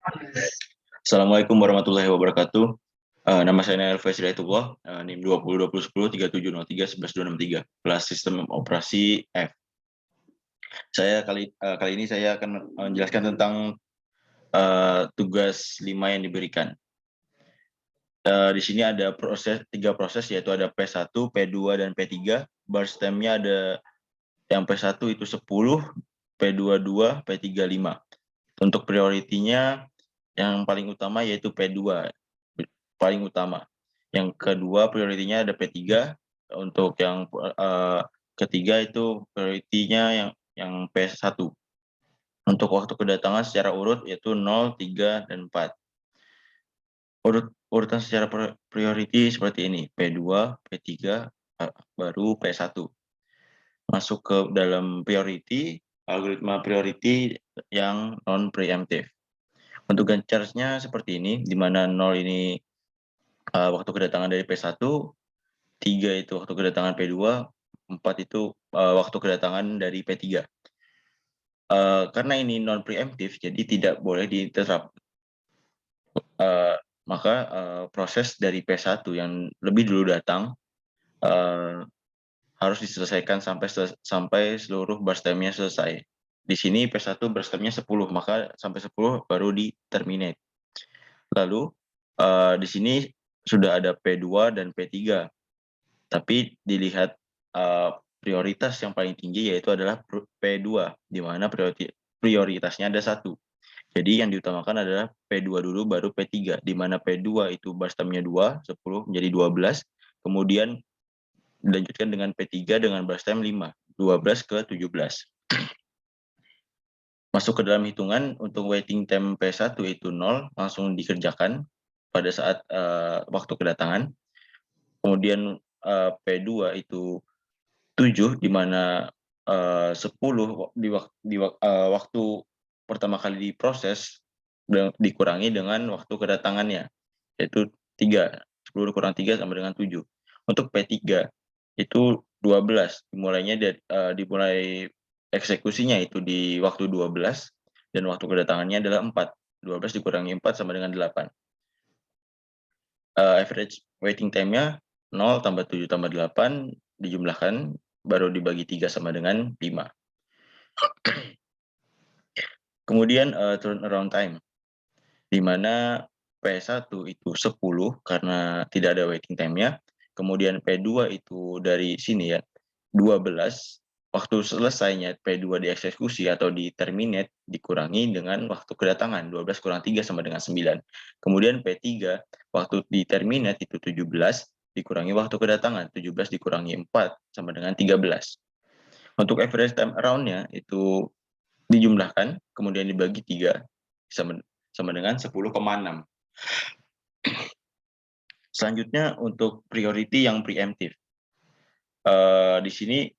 Assalamualaikum warahmatullahi wabarakatuh. Nama saya Nail Faisal Hidayatullah, NIM 202010 3703 kelas sistem operasi F. Kali ini saya akan menjelaskan tentang tugas 5 yang diberikan. Di sini ada tiga proses, yaitu ada P1, P2, dan P3. Bar stemnya ada yang P1 itu 10, P2 2, P3 5. Untuk prioritinya yang paling utama yaitu P2, paling utama. Yang kedua prioritinya ada P3. Untuk yang ketiga itu prioritinya yang P1. Untuk waktu kedatangan secara urut yaitu 0, 3, dan 4. Urutan secara priority seperti ini, P2, P3, baru P1. Masuk ke dalam priority, algoritma priority yang non-preemptive. Untuk gun charge-nya seperti ini, di mana 0 ini waktu kedatangan dari P1, 3 itu waktu kedatangan P2, 4 itu waktu kedatangan dari P3. Karena ini non-preemptive, jadi tidak boleh diterap. Maka proses dari P1 yang lebih dulu datang harus diselesaikan sampai seluruh bar stem-nya selesai. Di sini P1 bar stem-nya 10, maka sampai 10 baru di-terminate. Lalu di sini sudah ada P2 dan P3, tapi dilihat prioritas yang paling tinggi yaitu adalah P2, di mana prioritasnya ada 1. Jadi yang diutamakan adalah P2 dulu baru P3, di mana P2 itu bar stem-nya 2, 10 menjadi 12, kemudian dilanjutkan dengan P3 dengan bar stem 5, 12 ke 17. Masuk ke dalam hitungan, untuk waiting time P1 itu 0, langsung dikerjakan pada saat waktu kedatangan. Kemudian P2 itu 7, di mana 10 waktu pertama kali diproses dikurangi dengan waktu kedatangannya, yaitu 3. 10 kurang 3 sama dengan 7. Untuk P3 itu 12, dimulai eksekusinya itu di waktu 12, dan waktu kedatangannya adalah 4. 12 dikurangi 4 sama dengan 8. Average waiting time-nya 0 tambah 7 tambah 8 dijumlahkan, baru dibagi 3 sama dengan 5. Kemudian turnaround time, di mana P1 itu 10 karena tidak ada waiting time-nya. Kemudian P2 itu dari sini ya, 12. Waktu selesainya P2 dieksekusi atau di-terminate dikurangi dengan waktu kedatangan, 12 kurang 3 sama dengan 9. Kemudian P3 waktu di-terminate itu 17 dikurangi waktu kedatangan, 17 dikurangi 4 sama dengan 13. Untuk average time around-nya itu dijumlahkan kemudian dibagi 3 sama dengan 10,6. Selanjutnya untuk priority yang preemptive. Di sini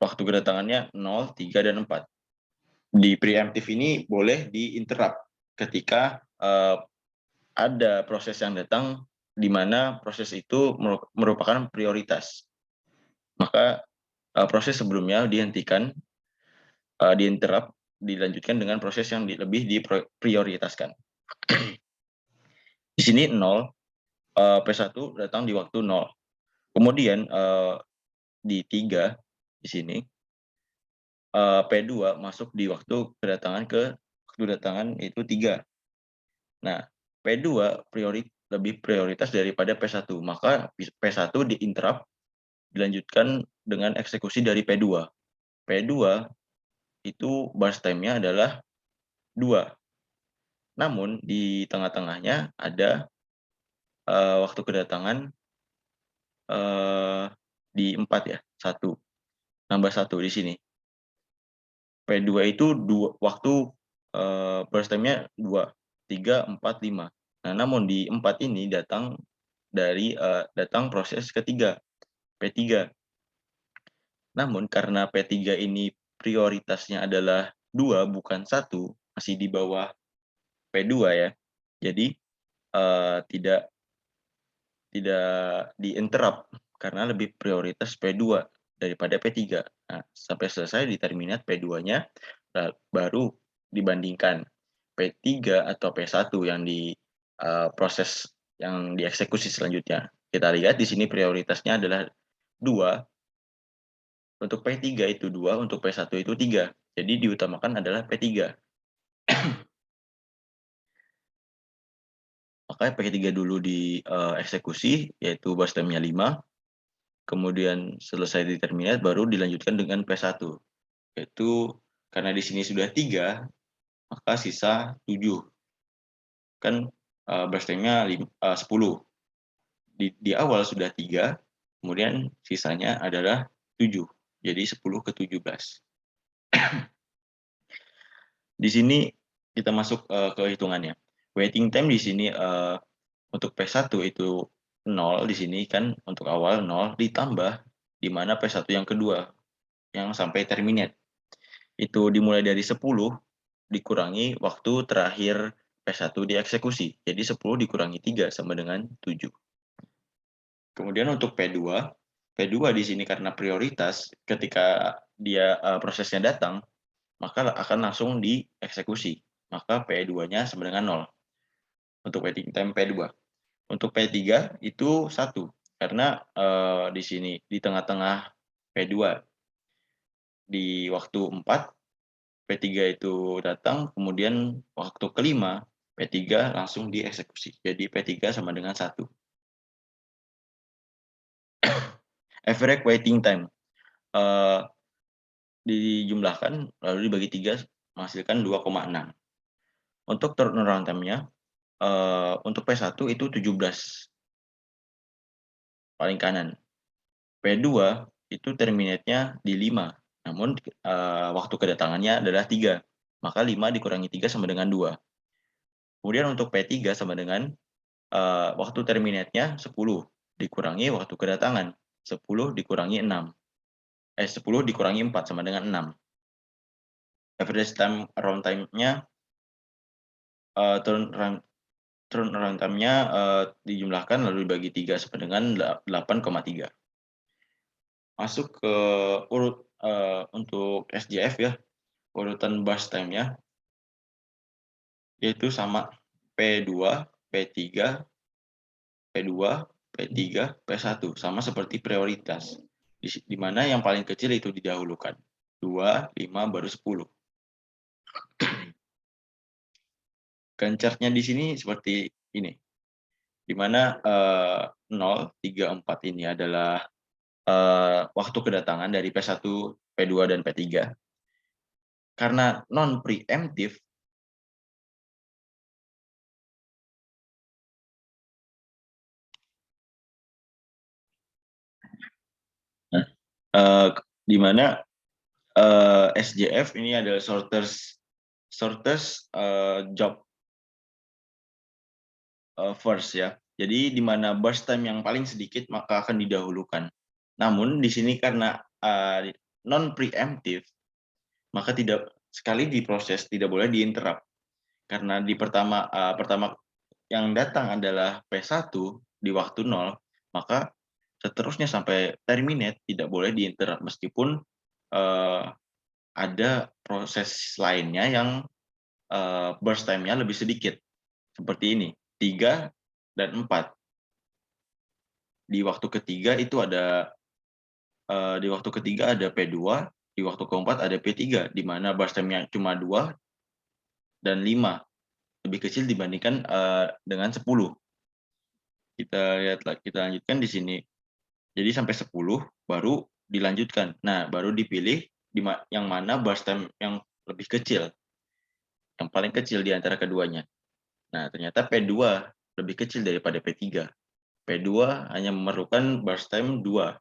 waktu kedatangannya 0, 3, dan 4. Di preemptive ini boleh di-interrupt ketika ada proses yang datang di mana proses itu merupakan prioritas. Maka proses sebelumnya dihentikan, di-interrupt, dilanjutkan dengan proses yang lebih diprioritaskan. Di sini 0, P1 datang di waktu 0. Kemudian di 3 di sini P2 masuk di waktu kedatangan itu 3. Nah, P2 lebih prioritas daripada P1, maka P1 di-interrupt, dilanjutkan dengan eksekusi dari P2. P2 itu bar time-nya adalah 2. Namun di tengah-tengahnya ada waktu kedatangan di 4 ya, 1. Nambah 1 di sini. P2 itu waktu burst time-nya 2, 3, 4, 5. Nah, namun di 4 ini datang proses ketiga, P3. Namun karena P3 ini prioritasnya adalah 2 bukan 1, masih di bawah P2 ya. Jadi tidak di-interrupt karena lebih prioritas P2 daripada P3. Nah, sampai selesai di-terminate P2-nya, baru dibandingkan. P3 atau P1 yang proses yang dieksekusi selanjutnya. Kita lihat di sini prioritasnya adalah 2, untuk P3 itu 2, untuk P1 itu 3. Jadi diutamakan adalah P3. Maka P3 dulu dieksekusi, yaitu burst time-nya 5, kemudian selesai di-terminate, baru dilanjutkan dengan P1. Yaitu karena di sini sudah 3, maka sisa 7. Kan burst time-nya 10. Di awal sudah 3, kemudian sisanya adalah 7. Jadi 10 ke 17. Di sini kita masuk ke hitungannya. Waiting time di sini untuk P1 itu 0 di sini kan untuk awal 0 ditambah di mana P1 yang kedua yang sampai terminate. Itu dimulai dari 10 dikurangi waktu terakhir P1 dieksekusi. Jadi 10 dikurangi 3 sama dengan 7. Kemudian untuk P2 di sini karena prioritas ketika dia prosesnya datang, maka akan langsung dieksekusi. Maka P2-nya sama dengan 0 untuk waiting time P2. Untuk P3 itu 1 karena di sini di tengah-tengah P2 di waktu 4 P3 itu datang, kemudian waktu kelima P3 langsung dieksekusi. Jadi P3 sama dengan 1. Average waiting time dijumlahkan lalu dibagi 3 menghasilkan 2,6. Untuk turnaround time-nya untuk P1 itu 17 paling kanan. P2 itu terminate-nya di 5, namun waktu kedatangannya adalah 3. Maka 5 dikurangi 3 sama dengan 2. Kemudian untuk P3 sama dengan waktu terminate-nya 10 dikurangi waktu kedatangan. 10 dikurangi 6. 10 dikurangi 4 sama dengan 6. Average time around time-nya turnaround time-nya dijumlahkan lalu dibagi 3 sama dengan 8,3. Masuk ke urut untuk SJF ya, urutan burst time-nya yaitu sama P2, P3, P2, P3, P1 sama seperti prioritas. Di mana yang paling kecil itu didahulukan. 2, 5 baru 10. Chart-nya di sini seperti ini. Di mana 0, 3, 4 ini adalah waktu kedatangan dari P1, P2 dan P3. Karena non preemptive di mana SJF ini adalah shortest job first ya. Jadi di mana burst time yang paling sedikit maka akan didahulukan. Namun di sini karena non preemptive maka tidak sekali diproses tidak boleh diinterrupt. Karena di pertama yang datang adalah P1 di waktu 0, maka seterusnya sampai terminate tidak boleh diinterrupt meskipun ada proses lainnya yang burst time-nya lebih sedikit. Seperti ini, 3 dan 4. Di waktu ketiga itu ada P2, di waktu keempat ada P3, di mana burst time-nya cuma 2 dan 5, lebih kecil dibandingkan dengan 10. Kita lanjutkan di sini. Jadi sampai 10 baru dilanjutkan. Nah, baru dipilih yang mana burst time yang lebih kecil. Yang paling kecil di antara keduanya. Nah, ternyata P2 lebih kecil daripada P3. P2 hanya memerlukan burst time 2.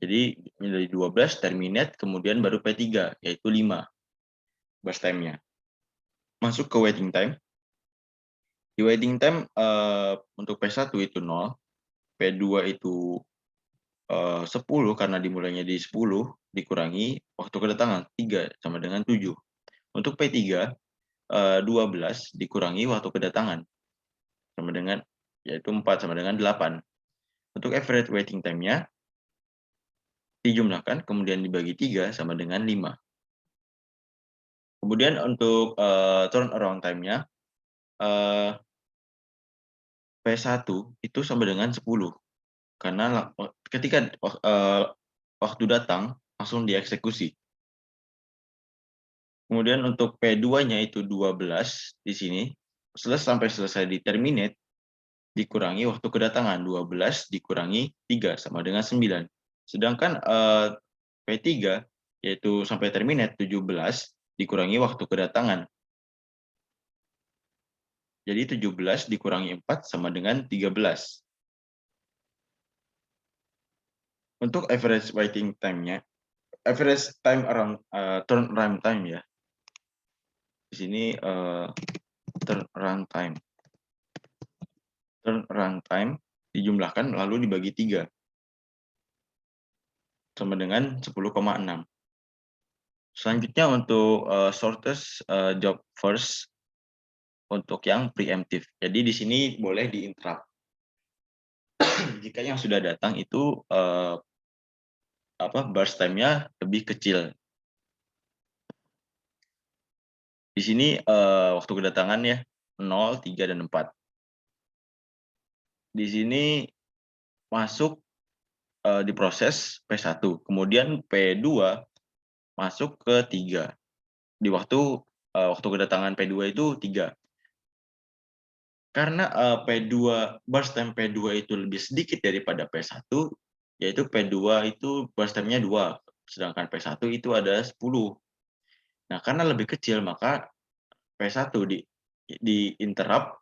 Jadi dari 12 terminate, kemudian baru P3, yaitu 5 burst time-nya. Masuk ke waiting time. Di waiting time untuk P1 itu 0, P2 itu 10 karena dimulainya di 10, dikurangi waktu kedatangan 3 sama dengan 7. Untuk P3 12 dikurangi waktu kedatangan sama dengan yaitu 4 sama dengan 8. Untuk average waiting time-nya dijumlahkan kemudian dibagi 3 sama dengan 5. Kemudian untuk turnaround time-nya, P1 itu sama dengan 10, karena ketika waktu datang langsung dieksekusi. Kemudian untuk P2-nya itu 12 di sini, sampai selesai di terminate, dikurangi waktu kedatangan, 12 dikurangi 3 sama dengan 9. Sedangkan P3 yaitu sampai terminate 17 dikurangi waktu kedatangan. Jadi 17 dikurangi 4 sama dengan 13. Untuk average waiting time-nya, average time around turnaround time ya. Di sini turnaround time. Turnaround time dijumlahkan lalu dibagi 3 sama dengan 10,6. Selanjutnya untuk shortest job first untuk yang preemptive. Jadi di sini boleh diinterrupt. Jika yang sudah datang itu burst time-nya lebih kecil. Di sini waktu kedatangan ya 0, 3, dan 4. Di sini masuk diproses P1, kemudian P2 masuk ke 3. Di waktu kedatangan P2 itu 3. Karena P2 burst time P2 itu lebih sedikit daripada P1, yaitu P2 itu burst time-nya 2, sedangkan P1 itu ada 10. Nah, karena lebih kecil maka P1 di interrupt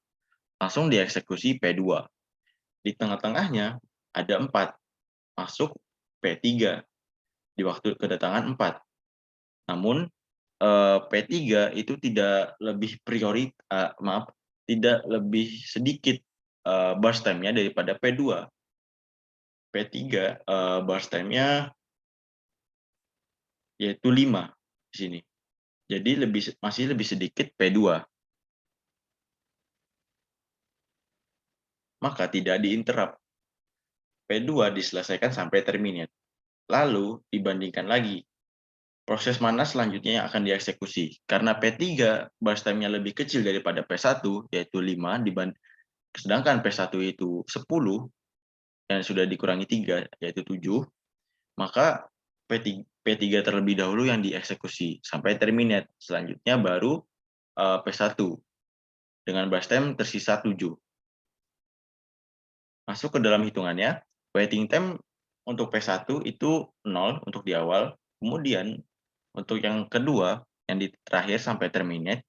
langsung dieksekusi P2. Di tengah-tengahnya ada 4, masuk P3 di waktu kedatangan 4. Namun P3 itu tidak lebih tidak lebih sedikit burst time-nya daripada P2. P3 burst time-nya yaitu 5 di sini. Jadi masih lebih sedikit P2. Maka tidak diinterrupt. P2 diselesaikan sampai terminate. Lalu dibandingkan lagi proses mana selanjutnya yang akan dieksekusi. Karena P3 burst time-nya lebih kecil daripada P1 yaitu 5, sedangkan P1 itu 10 yang sudah dikurangi 3 yaitu 7, maka P3 terlebih dahulu yang dieksekusi sampai terminate. Selanjutnya baru P1 dengan burst time tersisa 7. Masuk ke dalam hitungannya, waiting time untuk P1 itu 0 untuk di awal, kemudian untuk yang kedua, yang di terakhir sampai terminate,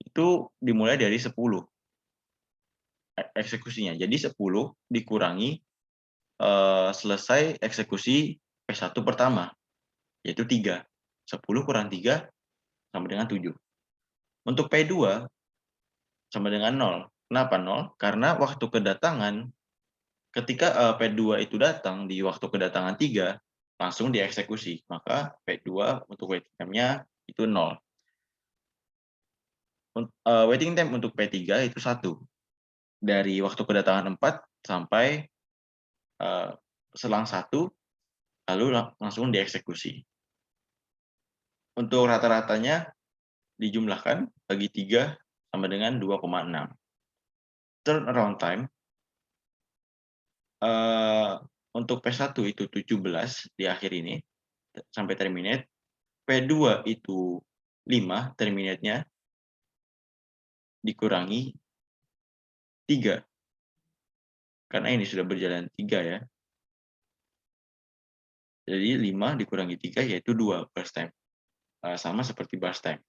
itu dimulai dari 10 eksekusinya. Jadi 10 dikurangi selesai eksekusi P1 pertama, yaitu 3. 10 kurang 3 sama dengan 7. Untuk P2 sama dengan 0. Kenapa 0? Karena waktu kedatangan, ketika P2 itu datang di waktu kedatangan 3, langsung dieksekusi. Maka P2 untuk waiting time-nya itu 0. Waiting time untuk P3 itu 1. Dari waktu kedatangan 4 sampai selang 1, lalu langsung dieksekusi. Untuk rata-ratanya dijumlahkan bagi 3 sama dengan 2,6. Turnaround time untuk P1 itu 17 di akhir ini sampai terminate. P2 itu 5 terminate-nya dikurangi 3. Karena ini sudah berjalan 3 ya. Jadi 5 dikurangi 3 yaitu 2 burst time. Sama seperti burst time.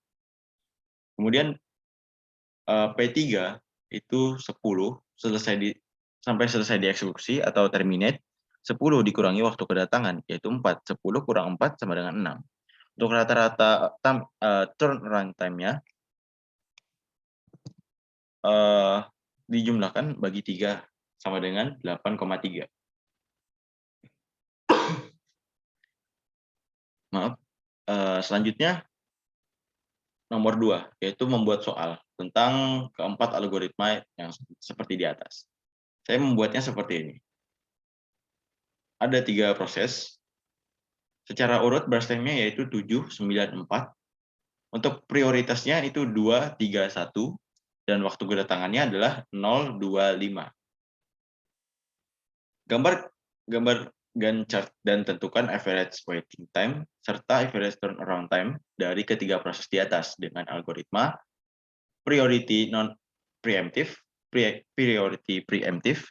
Kemudian P3 itu 10 sampai selesai dieksekusi atau terminate, 10 dikurangi waktu kedatangan yaitu 4. 10 kurang 4 sama dengan 6. Untuk rata-rata turnaround time-nya dijumlahkan bagi 3 sama dengan 8,3. Maaf. Selanjutnya nomor 2, yaitu membuat soal tentang keempat algoritma yang seperti di atas. Saya membuatnya seperti ini. Ada 3 proses. Secara urut burst time-nya yaitu 7, 9, 4. Untuk prioritasnya itu 2, 3, 1, dan waktu kedatangannya adalah 0, 2, 5. Gambar gambar Gantt chart dan tentukan average waiting time serta average turnaround time dari ketiga proses di atas dengan algoritma priority non preemptive, priority preemptive,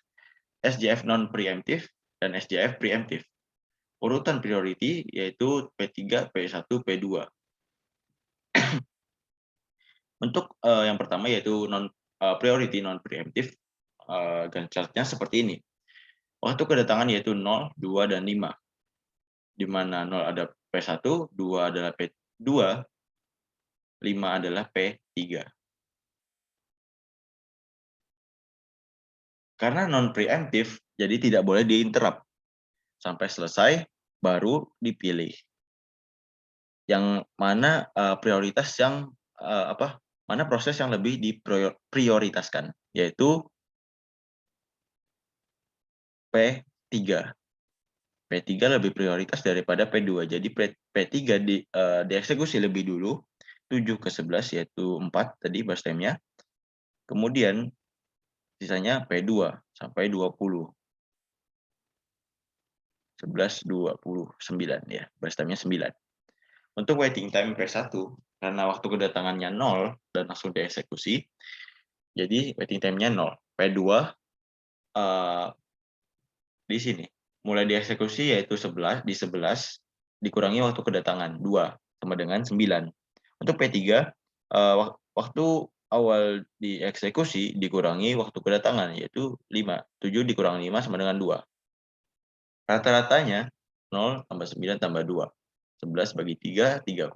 SJF non preemptive, dan SJF preemptive. Urutan priority yaitu P3, P1, P2. Untuk yang pertama yaitu priority non preemptive, Gantt chart-nya seperti ini. Waktu kedatangan yaitu 0, 2, dan 5. Di mana 0 ada P1, 2 adalah P2, 5 adalah P3. Karena non preemptive, jadi tidak boleh diinterrupt. Sampai selesai, baru dipilih. Yang mana prioritas yang mana proses yang lebih diprioritaskan, yaitu P3. P3 lebih prioritas daripada P2. Jadi P3 dieksekusi lebih dulu, 7 ke 11 yaitu 4 tadi burst time-nya. Kemudian sisanya P2 sampai 20. 11, 29 ya, burst time-nya 9. Untuk waiting time P1, karena waktu kedatangannya 0 dan langsung dieksekusi, jadi waiting time-nya 0. P2 di sini mulai dieksekusi yaitu 11 dikurangi waktu kedatangan 2 sama dengan 9. Untuk P3 waktu awal dieksekusi dikurangi waktu kedatangan yaitu 5. 7 dikurangi 5 sama dengan 2. Rata-ratanya 0 tambah 9 tambah 2. 11 bagi 3, 3,6.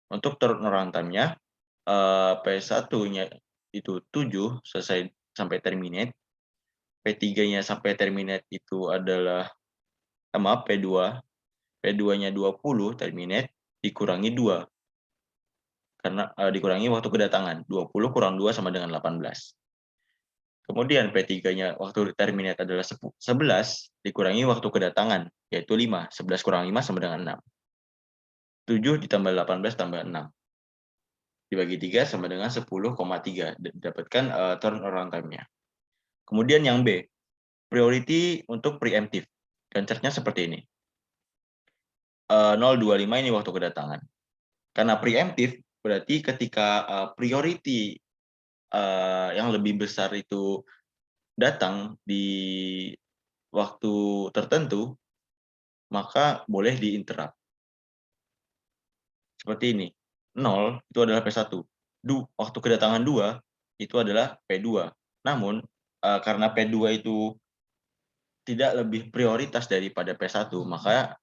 Untuk turnaround time-nya P1-nya itu 7 selesai sampai terminate. P3-nya sampai terminate itu adalah P2. P2-nya 20 terminate dikurangi 2. Karena dikurangi waktu kedatangan. 20 kurang 2 sama dengan 18. Kemudian P3-nya waktu terminate adalah 11 dikurangi waktu kedatangan yaitu 5. 11 kurang 5 sama dengan 6. 7 ditambah 18 tambah 6. Dibagi 3 sama dengan 10,3. Dapatkan turnaround time-nya. Kemudian yang B, priority untuk preemptive. Gantt-nya seperti ini. 025 ini waktu kedatangan. Karena preemptive berarti ketika priority yang lebih besar itu datang di waktu tertentu, maka boleh diinterrupt. Seperti ini. 0 itu adalah P1. Waktu kedatangan 2 itu adalah P2. Namun karena P2 itu tidak lebih prioritas daripada P1, maka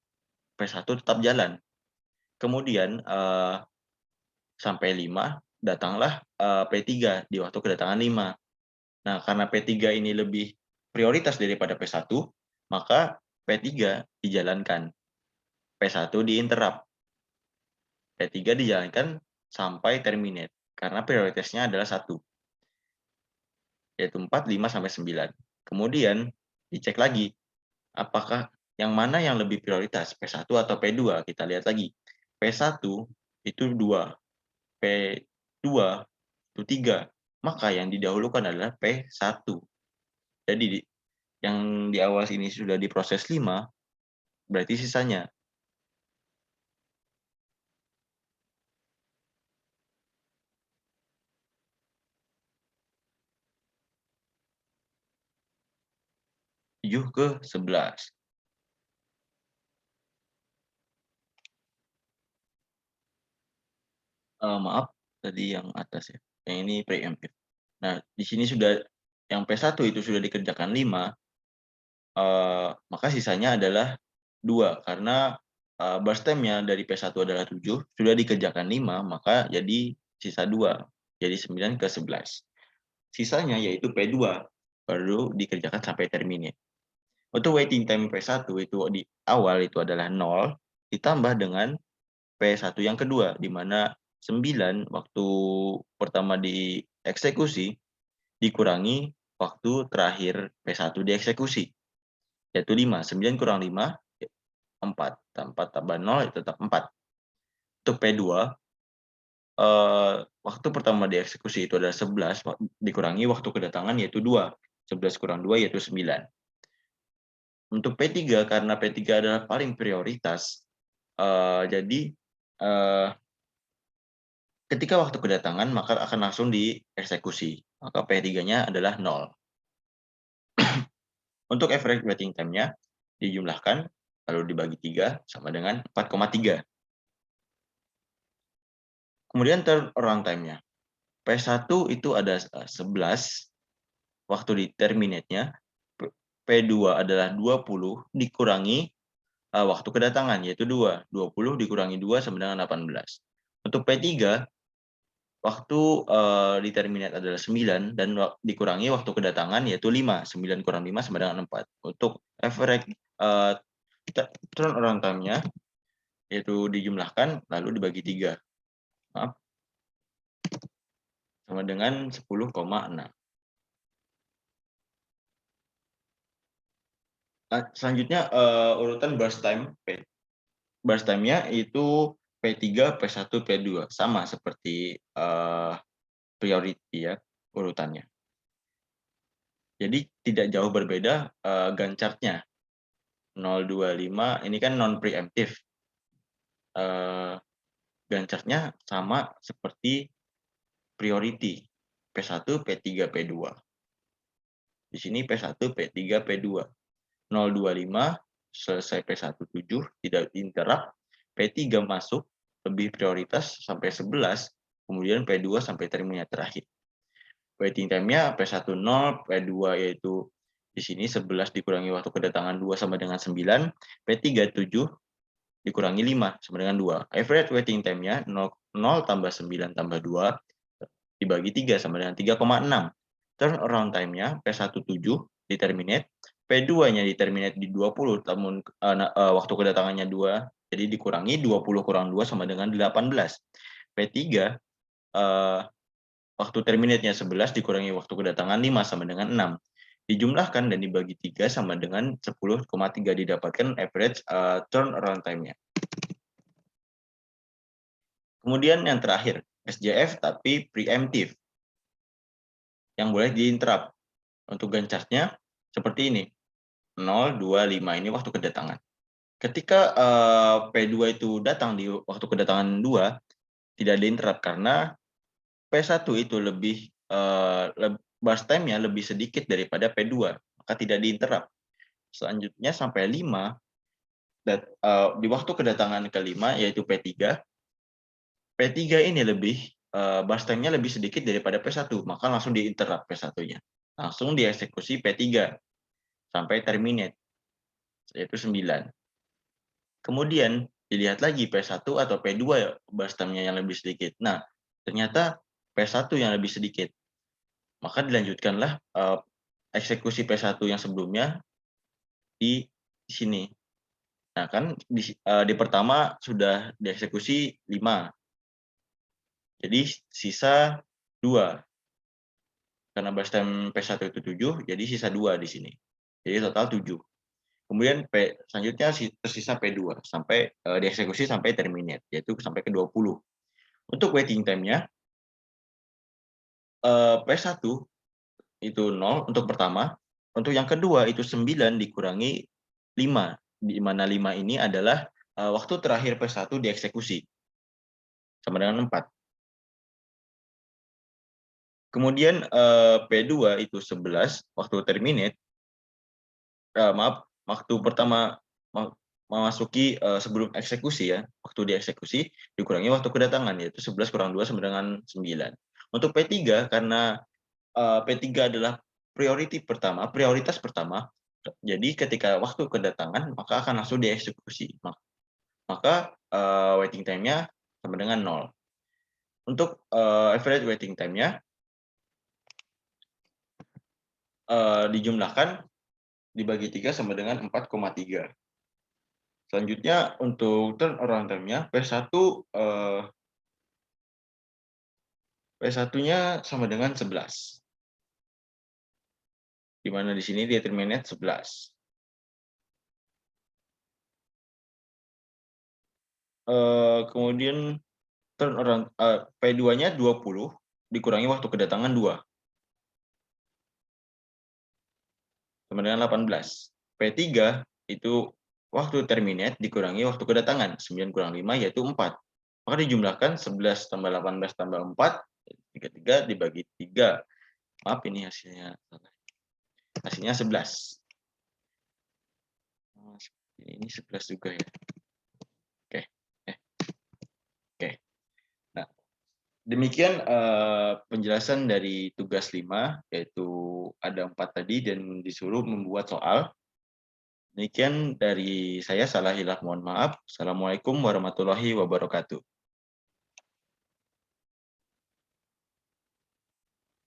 P1 tetap jalan. Kemudian sampai 5 datanglah P3 di waktu kedatangan 5. Nah, karena P3 ini lebih prioritas daripada P1, maka P3 dijalankan. P1 diinterrupt. P3 dijalankan sampai terminate karena prioritasnya adalah 1. Yaitu 4, 5 sampai 9. Kemudian dicek lagi apakah yang mana yang lebih prioritas, P1 atau P2? Kita lihat lagi. P1 itu 2, P2 itu 3. Maka yang didahulukan adalah P1. Jadi yang di awal ini sudah diproses 5, berarti sisanya. Tujuh ke 11. Maaf, tadi yang atas ya. Yang ini preemptive. Nah, di sini sudah yang P1 itu sudah dikerjakan 5, maka sisanya adalah 2 karena burst time-nya dari P1 adalah 7, sudah dikerjakan 5, maka jadi sisa 2, jadi 9 ke 11. Sisanya yaitu P2, baru dikerjakan sampai terminate. Untuk waiting time P1 itu di awal itu adalah 0, ditambah dengan P1 yang kedua, di mana 9 waktu pertama dieksekusi, dikurangi waktu terakhir P1 dieksekusi, yaitu 5. 9 kurang 5, 4. 4 tambah 0 itu tetap 4. Untuk P2, waktu pertama dieksekusi itu adalah 11, dikurangi waktu kedatangan yaitu 2. 11 kurang 2 yaitu 9. Untuk P3, karena P3 adalah paling prioritas, jadi ketika waktu kedatangan maka akan langsung dieksekusi. Maka P3-nya adalah 0. Untuk average waiting time-nya dijumlahkan lalu dibagi 3 sama dengan 4,3. Kemudian turnaround time-nya. P1 itu ada 11 waktu di terminate-nya. P2 adalah 20 dikurangi waktu kedatangan yaitu 2. 20 dikurangi 2 sama dengan 18. Untuk P3 waktu di terminate adalah 9 dan dikurangi waktu kedatangan yaitu 5. 9 kurang 5 sama dengan 4. Untuk average turnaround time-nya yaitu dijumlahkan lalu dibagi 3. Maaf. Sama dengan 10,6. Selanjutnya urutan burst time. Burst time-nya itu P3, P1, P2 sama seperti priority ya urutannya. Jadi tidak jauh berbeda Gantt chart-nya. 025 ini kan non preemptive. Gantt chart-nya sama seperti priority P1, P3, P2. Di sini P1, P3, P2. 025 selesai P1 7 tidak interrupt, P3 masuk lebih prioritas sampai 11, kemudian P2 sampai terminal terakhir. Waiting time-nya P1 0, P2 yaitu di sini 11 dikurangi waktu kedatangan 2 sama dengan 9, P3 7 dikurangi 5 sama dengan 2. Average waiting time-nya 0 tambah 9 tambah 2 dibagi 3 sama dengan 3,6. Turnaround time-nya P1 7 di terminate, P2-nya di terminate di 20, namun waktu kedatangannya 2, jadi dikurangi 20 kurang 2 sama dengan 18. P3 waktu terminate-nya 11 dikurangi waktu kedatangan 5 sama dengan 6. Dijumlahkan dan dibagi 3 sama dengan 10,3 didapatkan average turnaround time-nya. Kemudian yang terakhir, SJF tapi preemptive. Yang boleh di-interrupt. Untuk Gantt chart-nya seperti ini. 0, 2, 5 ini waktu kedatangan. Ketika P2 itu datang di waktu kedatangan 2, tidak di-interrupt karena P1 itu lebih burst time-nya lebih sedikit daripada P2, maka tidak di-interrupt. Selanjutnya sampai 5, di waktu kedatangan ke-5 yaitu P3. P3 ini lebih burst time-nya lebih sedikit daripada P1, maka langsung di-interrupt P1-nya. Langsung dieksekusi P3 sampai terminate yaitu 9. Kemudian dilihat lagi P1 atau P2 burst time-nya yang lebih sedikit. Nah, ternyata P1 yang lebih sedikit. Maka dilanjutkanlah eksekusi P1 yang sebelumnya di sini. Nah, kan di pertama sudah dieksekusi 5. Jadi sisa 2. Karena burst time P1 itu 7, jadi sisa 2 di sini. Jadi total 7. Kemudian selanjutnya tersisa P2 sampai dieksekusi sampai terminate, yaitu sampai ke 20. Untuk waiting time-nya P1 itu 0 untuk pertama, untuk yang kedua itu 9 dikurangi 5, di mana 5 ini adalah waktu terakhir P1 dieksekusi, sama dengan 4. Kemudian P2 itu 11 waktu terminate, waktu pertama memasuki sebelum eksekusi ya, waktu dieksekusi dikurangi waktu kedatangan yaitu 11 kurang 2 sama dengan 9. Untuk P3 karena P3 adalah prioritas pertama, jadi ketika waktu kedatangan maka akan langsung dieksekusi. Maka waiting time-nya sama dengan 0. Untuk average waiting time-nya dijumlahkan dibagi 3 sama dengan 4,3. Selanjutnya untuk turnaround time-nya P1-nya sama dengan 11. Di mana di sini dia terminate 11. Kemudian turnaround, P2-nya 20 dikurangi waktu kedatangan 2, sama dengan 18. P3 itu waktu terminate dikurangi waktu kedatangan, 9 kurang 5 yaitu 4. Maka dijumlahkan 11 tambah 18 tambah 4, 33 dibagi 3. Maaf ini hasilnya salah. Hasilnya 11. Ini 11 juga ya. Oke. Oke. Nah, demikian penjelasan dari tugas 5, yaitu ada 4 tadi dan disuruh membuat soal. Demikian dari saya, salah hilaf mohon maaf. Assalamualaikum warahmatullahi wabarakatuh.